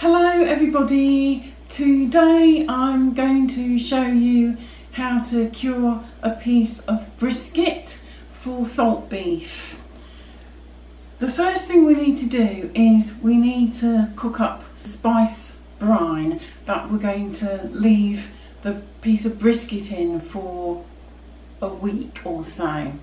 Hello everybody, today I'm going to show you how to cure a piece of brisket for salt beef. The first thing we need to do is we need to cook up spice brine that we're going to leave the piece of brisket in for a week or so.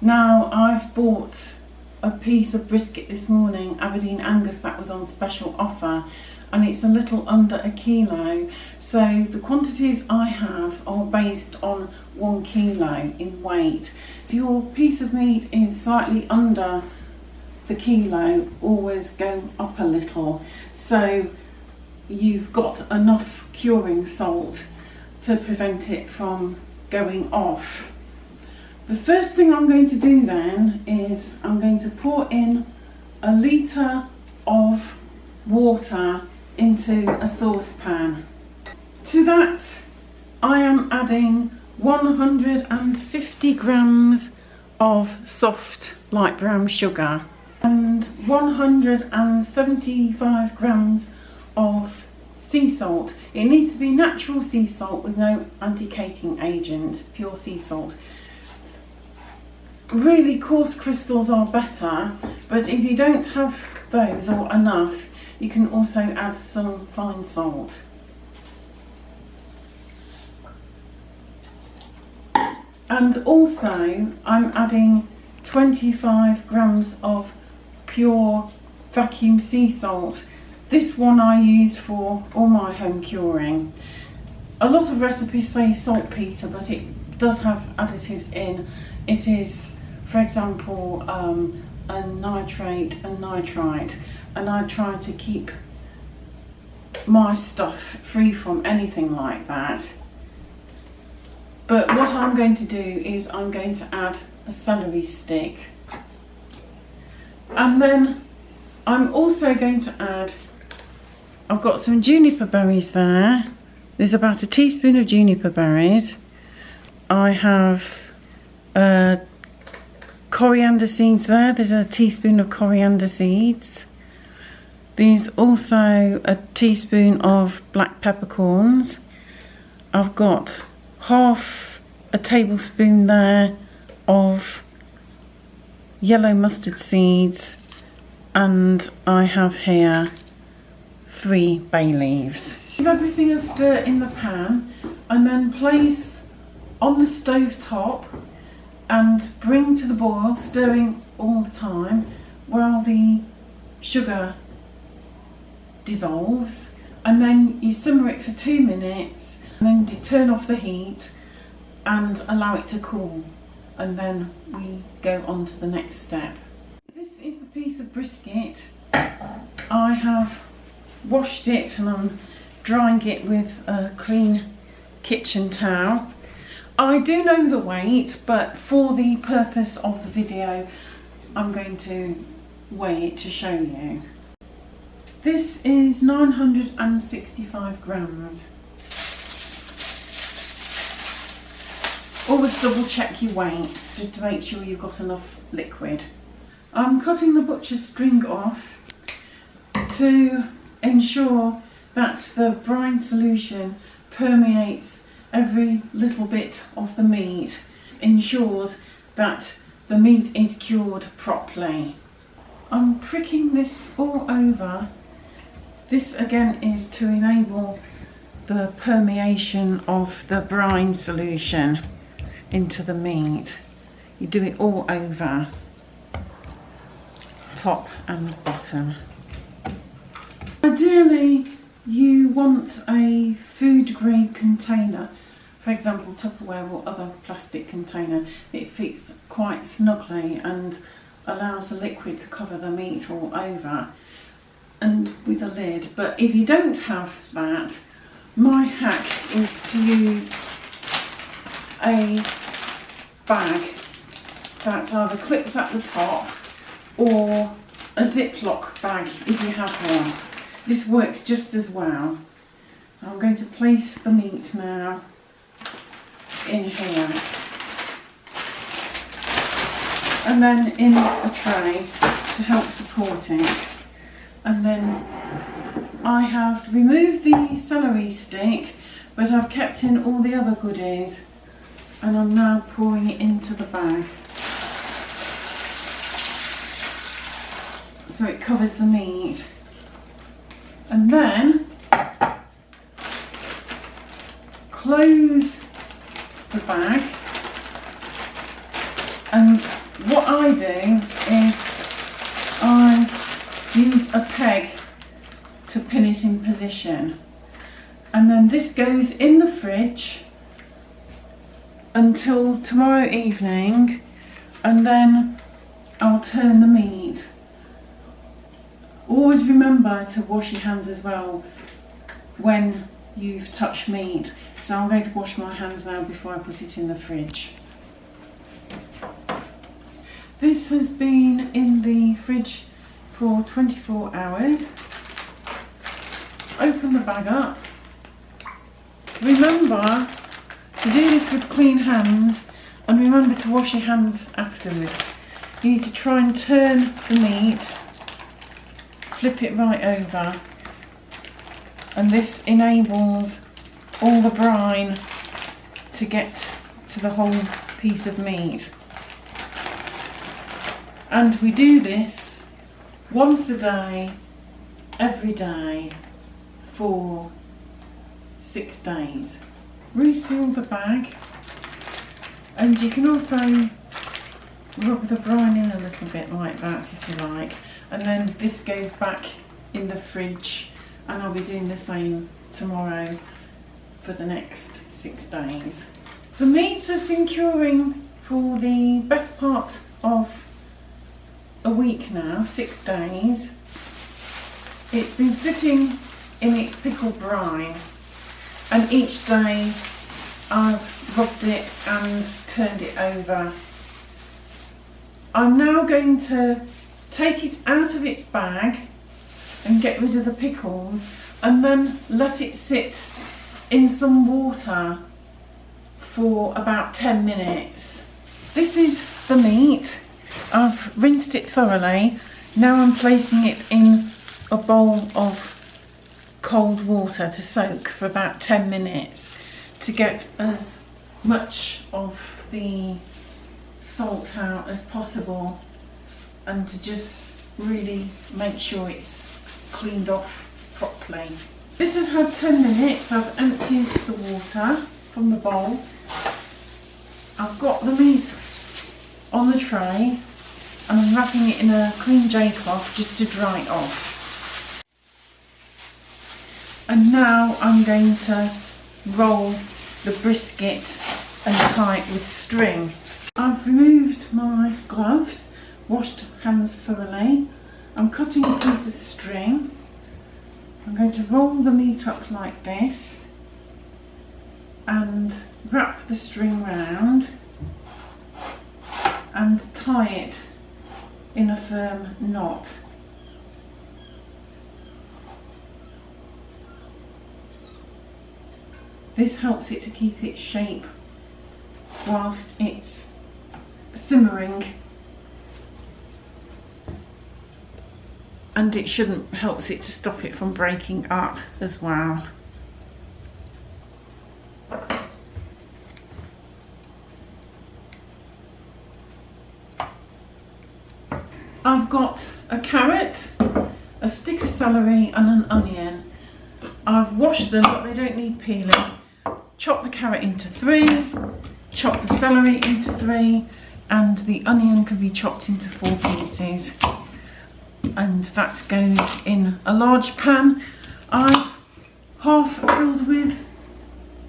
Now I've bought a piece of brisket this morning, Aberdeen Angus, that was on special offer, and it's a little under a kilo, so the quantities I have are based on 1 kilo in weight. If your piece of meat is slightly under the kilo, always go up a little so you've got enough curing salt to prevent it from going off. The first thing I'm going to do then is I'm going to pour in a litre of water into a saucepan. To that I am adding 150 grams of soft light brown sugar and 175 grams of sea salt. It needs to be natural sea salt with no anti-caking agent, pure sea salt. Really coarse crystals are better, but if you don't have those or enough, you can also add some fine salt. And also I'm adding 25 grams of pure vacuum sea salt. This one I use for all my home curing. A lot of recipes say saltpeter, but it does have additives in. It is, for example, a nitrate and nitrite, and I try to keep my stuff free from anything like that. But what I'm going to do is I'm going to add a celery stick, and then I'm also going to add, I've got some juniper berries there. There's about a teaspoon of juniper berries. I have coriander seeds there. There's a teaspoon of coriander seeds. There's also a teaspoon of black peppercorns. I've got half a tablespoon there of yellow mustard seeds, and I have here 3 bay leaves. Give everything a stir in the pan and then place on the stove top and bring to the boil, stirring all the time while the sugar dissolves, and then you simmer it for 2 minutes, and then you turn off the heat and allow it to cool, and then we go on to the next step. This is the piece of brisket. I have washed it and I'm drying it with a clean kitchen towel. I do know the weight, but for the purpose of the video I'm going to weigh it to show you. This is 965 grams. Always double check your weights just to make sure you've got enough liquid. I'm cutting the butcher's string off to ensure that the brine solution permeates every little bit of the meat, ensures that the meat is cured properly. I'm pricking this all over. This again is to enable the permeation of the brine solution into the meat. You do it all over, top and bottom. Ideally you want a food grade container, for example Tupperware or other plastic container. It fits quite snugly and allows the liquid to cover the meat all over, and with a lid. But if you don't have that, my hack is to use a bag that either clips at the top or a Ziploc bag if you have one. This works just as well. I'm going to place the meat now in here, and then in a tray to help support it, and then I have removed the celery stick, but I've kept in all the other goodies, and I'm now pouring it into the bag so it covers the meat. And then close the bag, and what I do is I use a peg to pin it in position, and then this goes in the fridge until tomorrow evening, and then I'll turn the meat. Always remember to wash your hands as well when you've touched meat. So I'm going to wash my hands now before I put it in the fridge. This has been in the fridge for 24 hours. Open the bag up. Remember to do this with clean hands, and remember to wash your hands afterwards. You need to try and turn the meat, flip it right over, and this enables all the brine to get to the whole piece of meat. And we do this once a day, every day, for 6 days. Reseal the bag, and you can also rub the brine in a little bit like that if you like, and then this goes back in the fridge, and I'll be doing the same tomorrow for the next 6 days. The meat has been curing for the best part of a week now, 6 days. It's been sitting in its pickled brine, and each day I've rubbed it and turned it over. I'm now going to take it out of its bag and get rid of the pickles, and then let it sit in some water for about 10 minutes. This is the meat. I've rinsed it thoroughly. Now I'm placing it in a bowl of cold water to soak for about 10 minutes to get as much of the salt out as possible, and to just really make sure it's cleaned off properly. This has had 10 minutes. I've emptied the water from the bowl. I've got the meat on the tray, and I'm wrapping it in a clean J cloth just to dry it off. And now I'm going to roll the brisket and tie it with string. I've removed my gloves, washed hands thoroughly. I'm cutting a piece of string. I'm going to roll the meat up like this and wrap the string round and tie it in a firm knot. This helps it to keep its shape whilst it's simmering, and it helps it to stop it from breaking up as well. I've got a carrot, a stick of celery and an onion. I've washed them, but they don't need peeling. Chop the carrot into 3, chop the celery into 3, and the onion can be chopped into 4 pieces. And that goes in a large pan I've half filled with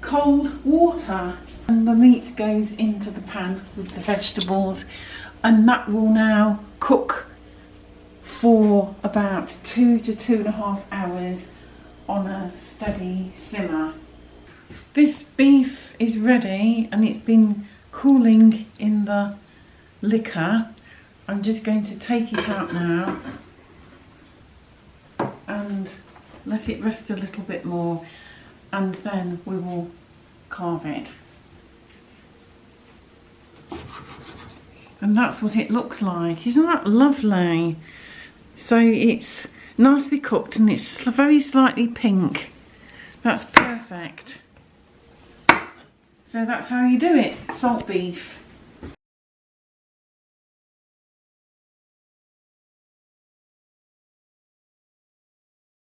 cold water. And the meat goes into the pan with the vegetables, and that will now cook for about 2 to 2.5 hours on a steady simmer. This beef is ready, and it's been cooling in the liquor. I'm just going to take it out now and let it rest a little bit more, and then we will carve it. And that's what it looks like. Isn't that lovely? So it's nicely cooked and it's very slightly pink. That's perfect. So that's how you do it, salt beef.